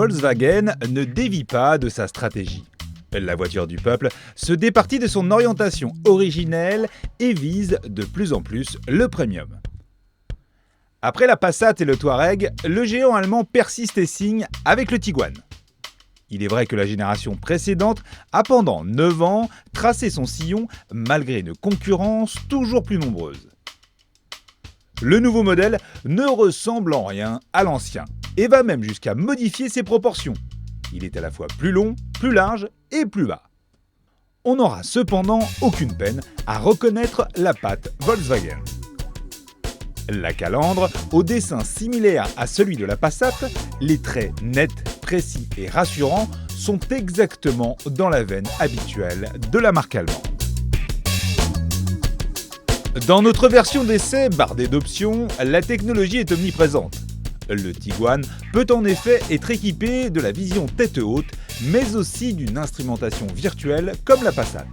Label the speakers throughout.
Speaker 1: Volkswagen ne dévie pas de sa stratégie. La voiture du peuple se départit de son orientation originelle et vise de plus en plus le premium. Après la Passat et le Touareg, le géant allemand persiste et signe avec le Tiguan. Il est vrai que la génération précédente a pendant 9 ans tracé son sillon malgré une concurrence toujours plus nombreuse. Le nouveau modèle ne ressemble en rien à l'ancien et va même jusqu'à modifier ses proportions. Il est à la fois plus long, plus large et plus bas. On n'aura cependant aucune peine à reconnaître la patte Volkswagen. La calandre, au dessin similaire à celui de la Passat, les traits nets, précis et rassurants sont exactement dans la veine habituelle de la marque allemande. Dans notre version d'essai bardée d'options, la technologie est omniprésente. Le Tiguan peut en effet être équipé de la vision tête haute, mais aussi d'une instrumentation virtuelle comme la Passat.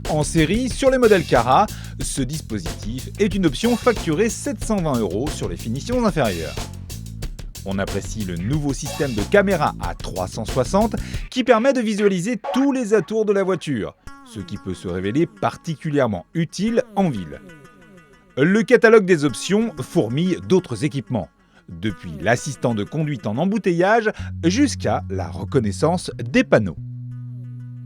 Speaker 1: En série, sur les modèles Cara, ce dispositif est une option facturée 720 € sur les finitions inférieures. On apprécie le nouveau système de caméra à 360 qui permet de visualiser tous les atours de la voiture, ce qui peut se révéler particulièrement utile en ville. Le catalogue des options fourmille d'autres équipements, depuis l'assistant de conduite en embouteillage jusqu'à la reconnaissance des panneaux.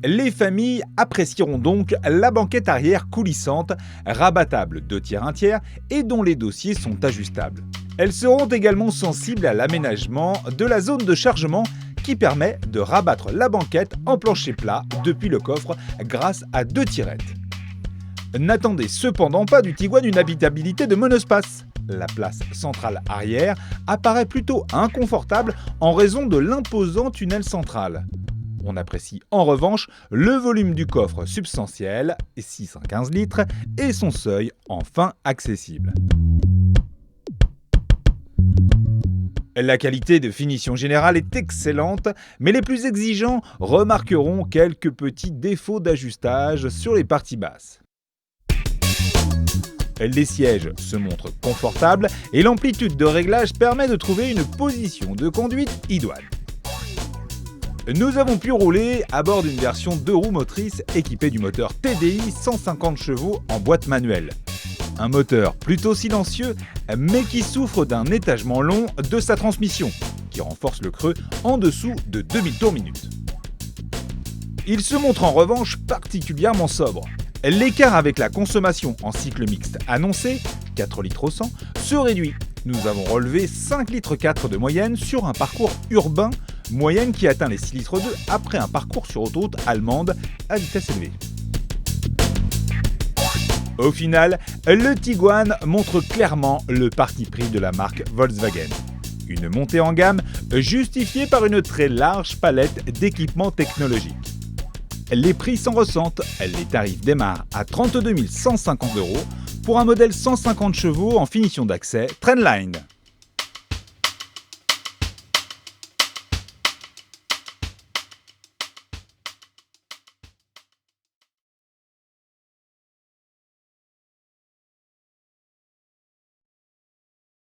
Speaker 1: Les familles apprécieront donc la banquette arrière coulissante, rabattable 2/3 et dont les dossiers sont ajustables. Elles seront également sensibles à l'aménagement de la zone de chargement qui permet de rabattre la banquette en plancher plat depuis le coffre grâce à 2 tirettes. N'attendez cependant pas du Tiguan une habitabilité de monospace. La place centrale arrière apparaît plutôt inconfortable en raison de l'imposant tunnel central. On apprécie en revanche le volume du coffre substantiel, 6 à 15 litres, et son seuil enfin accessible. La qualité de finition générale est excellente, mais les plus exigeants remarqueront quelques petits défauts d'ajustage sur les parties basses. Les sièges se montrent confortables et l'amplitude de réglage permet de trouver une position de conduite idoine. Nous avons pu rouler à bord d'une version 2 roues motrices équipée du moteur TDI 150 chevaux en boîte manuelle. Un moteur plutôt silencieux, mais qui souffre d'un étagement long de sa transmission, qui renforce le creux en dessous de 2000 tours minute. Il se montre en revanche particulièrement sobre. L'écart avec la consommation en cycle mixte annoncé, 4 litres au 100, se réduit. Nous avons relevé 5 litres 4 de moyenne sur un parcours urbain, moyenne qui atteint les 6 litres 2 après un parcours sur autoroute allemande à vitesse élevée. Au final, le Tiguan montre clairement le parti pris de la marque Volkswagen. Une montée en gamme justifiée par une très large palette d'équipements technologiques. Les prix s'en ressentent, les tarifs démarrent à 32 150 € pour un modèle 150 chevaux en finition d'accès Trendline.